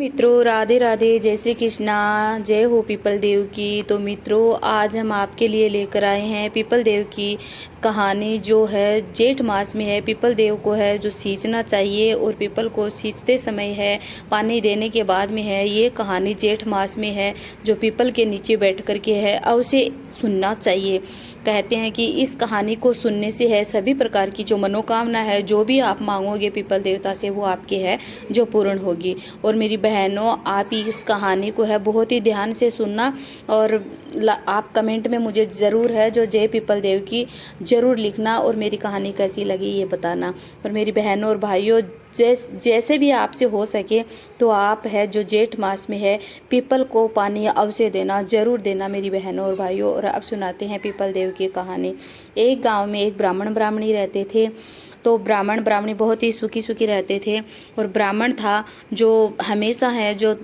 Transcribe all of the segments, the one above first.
मित्रों राधे राधे, जय श्री कृष्णा, जय हो पीपल देव की। तो मित्रों आज हम आपके लिए लेकर आए हैं पीपल देव की कहानी, जो है जेठ मास में है। पीपल देव को है जो सींचना चाहिए और पीपल को सींचते समय है, पानी देने के बाद में है। ये कहानी जेठ मास में है जो पीपल के नीचे बैठ कर के है और उसे सुनना चाहिए। कहते हैं कि इस कहानी को सुनने से है सभी प्रकार की जो मनोकामना है, जो भी आप मांगोगे पीपल देवता से, वो आपके है जो पूर्ण होगी। और मेरी बहनों, आप इस कहानी को है बहुत ही ध्यान से सुनना और आप कमेंट में मुझे ज़रूर है जो जय पीपल देव की ज़रूर लिखना और मेरी कहानी कैसी लगी ये बताना। और मेरी बहनों और भाइयों, जैसे भी आपसे हो सके तो आप है जो जेठ मास में है पीपल को पानी अवश्य देना, ज़रूर देना मेरी बहनों और भाइयों। और अब सुनाते हैं पीपल देव की कहानी। एक गांव में एक ब्राह्मण ब्राह्मणी रहते थे। तो ब्राह्मण ब्राह्मणी बहुत ही सुखी सुखी रहते थे। और ब्राह्मण था जो हमेशा है जो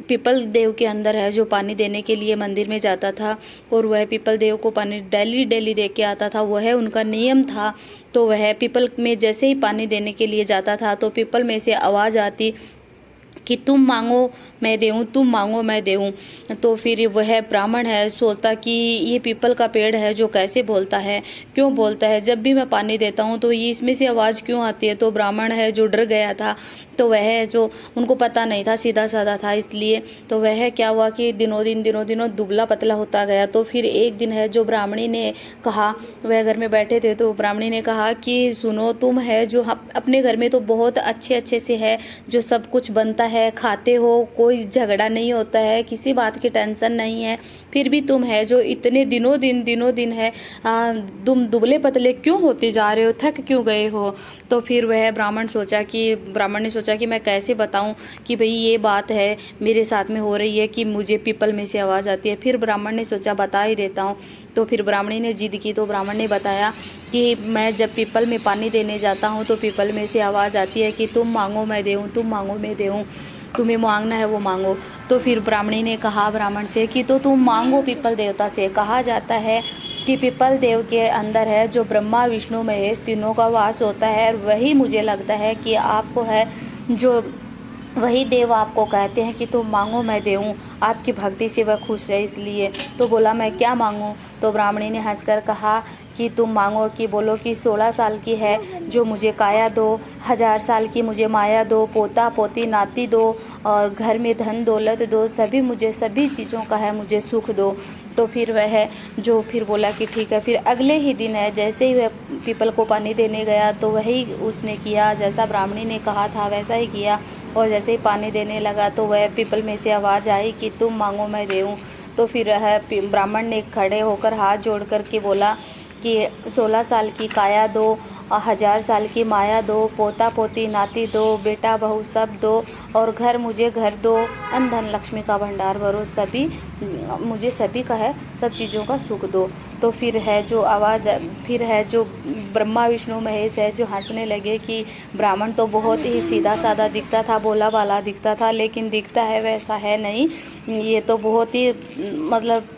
पीपल देव के अंदर है जो पानी देने के लिए मंदिर में जाता था और वह पीपल देव को पानी डेली डेली दे के आता था, वह उनका नियम था। तो वह पीपल में जैसे ही पानी देने के लिए जाता था तो पीपल में से आवाज़ आती कि तुम मांगो मैं देऊँ, तुम मांगो मैं देऊँ। तो फिर वह ब्राह्मण है सोचता कि ये पीपल का पेड़ है जो कैसे बोलता है, क्यों बोलता है, जब भी मैं पानी देता हूँ तो ये इसमें से आवाज़ क्यों आती है। तो ब्राह्मण है जो डर गया था। तो वह जो उनको पता नहीं था, सीधा साधा था इसलिए। तो वह क्या हुआ कि दिनों दिनों दुबला पतला होता गया। तो फिर एक दिन है जो ब्राह्मणी ने कहा, वह घर में बैठे थे तो ब्राह्मणी ने कहा कि सुनो, तुम है जो अपने घर में तो बहुत अच्छे अच्छे से है जो सब कुछ बनता है, खाते हो, कोई झगड़ा नहीं होता है, किसी बात की टेंशन नहीं है, फिर भी तुम है जो इतने दिनों दिन है तुम दुबले पतले क्यों होते जा रहे हो, थक क्यों गए हो। तो फिर वह ब्राह्मण ने सोचा कि मैं कैसे बताऊं कि भाई ये बात है मेरे साथ में हो रही है कि मुझे पीपल में से आवाज़ आती है। फिर ब्राह्मण ने सोचा बता ही देता हूँ। तो फिर ब्राह्मणी ने जिद की तो ब्राह्मण ने बताया कि मैं जब पीपल में पानी देने जाता हूँ तो पीपल में से आवाज़ आती है कि तुम मांगो मैं देऊँ, तुम मांगो मैं देऊँ, तुम्हें मांगना है वो मांगो। तो फिर ब्राह्मणी ने कहा ब्राह्मण से कि तो तुम मांगो पीपल देवता से। कहा जाता है कि पीपल देव के अंदर है जो ब्रह्मा विष्णु महेश तीनों का वास होता है। और वही मुझे लगता है कि आपको है जो वही देव आपको कहते हैं कि तुम मांगो मैं देऊँ, आपकी भक्ति से वह खुश है इसलिए। तो बोला मैं क्या मांगूँ। तो ब्राह्मणी ने हंसकर कहा कि तुम मांगो कि बोलो कि 16 साल की है जो मुझे काया दो, 1000 साल की मुझे माया दो, पोता पोती नाती दो, और घर में धन दौलत दो, सभी मुझे सभी चीज़ों का है मुझे सुख दो। तो फिर वह जो फिर बोला कि ठीक है। फिर अगले ही दिन है जैसे ही वह पीपल को पानी देने गया तो वही उसने किया, जैसा ब्राह्मणी ने कहा था वैसा ही किया। और जैसे ही पानी देने लगा तो वह पीपल में से आवाज़ आई कि तुम मांगो मैं देऊँ। तो फिर है ब्राह्मण ने खड़े होकर हाथ जोड़ कर के बोला कि 16 साल की काया दो, 1000 साल की माया दो, पोता पोती नाती दो, बेटा बहू सब दो, और घर मुझे घर दो, अन्न धन लक्ष्मी का भंडार भरो, सभी मुझे सभी का है सब चीज़ों का सुख दो। तो फिर है जो आवाज़, फिर है जो ब्रह्मा विष्णु महेश है जो हंसने लगे कि ब्राह्मण तो बहुत ही सीधा साधा दिखता था, भोला भाला दिखता था, लेकिन दिखता है वैसा है नहीं, ये तो बहुत ही मतलब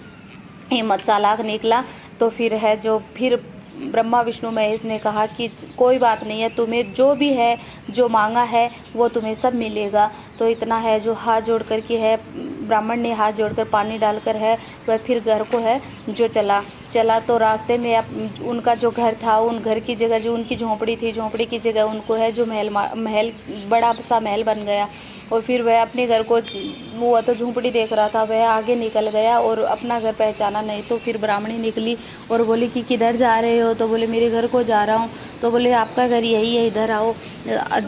हिम्मत चालाक निकला। तो फिर है जो फिर ब्रह्मा विष्णु महेश ने कहा कि कोई बात नहीं है, तुम्हें जो भी है जो मांगा है वो तुम्हें सब मिलेगा। तो इतना है जो हाथ जोड़ कर के है ब्राह्मण ने हाथ जोड़कर पानी डालकर है वह फिर घर को है जो चला। तो रास्ते में उनका जो घर था, उन घर की जगह जो उनकी झोंपड़ी थी, झोंपड़ी की जगह उनको है जो महल बड़ा सा महल बन गया। और फिर वह अपने घर को, वो तो झोंपड़ी देख रहा था, वह आगे निकल गया और अपना घर पहचाना नहीं। तो फिर ब्राह्मणी निकली और बोली कि किधर जा रहे हो। तो बोले मेरे घर को जा रहा हूँ। तो बोले आपका घर यही है, इधर आओ।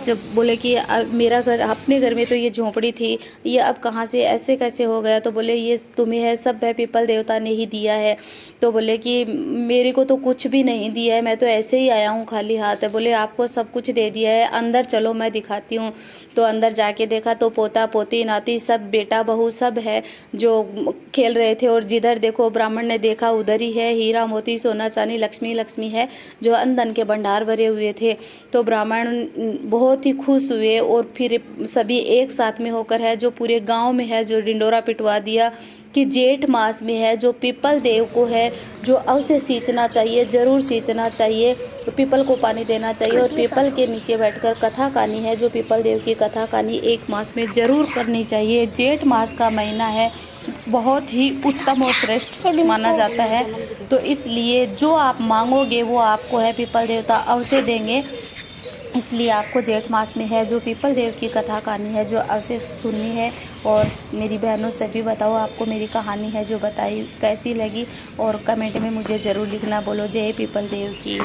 जब बोले कि मेरा घर, अपने घर में तो ये झोंपड़ी थी, ये अब कहाँ से ऐसे कैसे हो गया। तो बोले ये तुम्हें है सब है पीपल देवता ने ही दिया है। तो बोले कि मेरे को तो कुछ भी नहीं दिया है, मैं तो ऐसे ही आया हूँ खाली हाथ है। बोले आपको सब कुछ दे दिया है, अंदर चलो मैं दिखाती हूँ। तो अंदर जाके देखा तो पोता पोती नाती सब बेटा बहू सब है जो खेल रहे थे, और जिधर देखो ब्राह्मण ने देखा उधर ही है हीरा मोती सोना चांदी लक्ष्मी लक्ष्मी है, जो अन्न धन के भंडार भरे हुए थे। तो ब्राह्मण बहुत ही खुश हुए और फिर सभी एक साथ में होकर है जो पूरे गांव में है जो डिंडोरा पिटवा दिया कि जेठ मास में है जो पीपल देव को है जो अवश्य सींचना चाहिए, जरूर सींचना चाहिए, तो पीपल को पानी देना चाहिए और पीपल के नीचे बैठकर कथा कहानी है जो पीपल देव की कथा कहानी एक मास में जरूर करनी चाहिए। जेठ मास का महीना है, बहुत ही उत्तम और श्रेष्ठ माना जाता है, तो इसलिए जो आप मांगोगे वो आपको है पीपल देवता अवश्य देंगे। इसलिए आपको जेठ मास में है जो पीपल देव की कथा कहानी है जो अवश्य सुननी है। और मेरी बहनों से भी बताओ आपको मेरी कहानी है जो बताई कैसी लगी, और कमेंट में मुझे ज़रूर लिखना। बोलो जय पीपल देव की।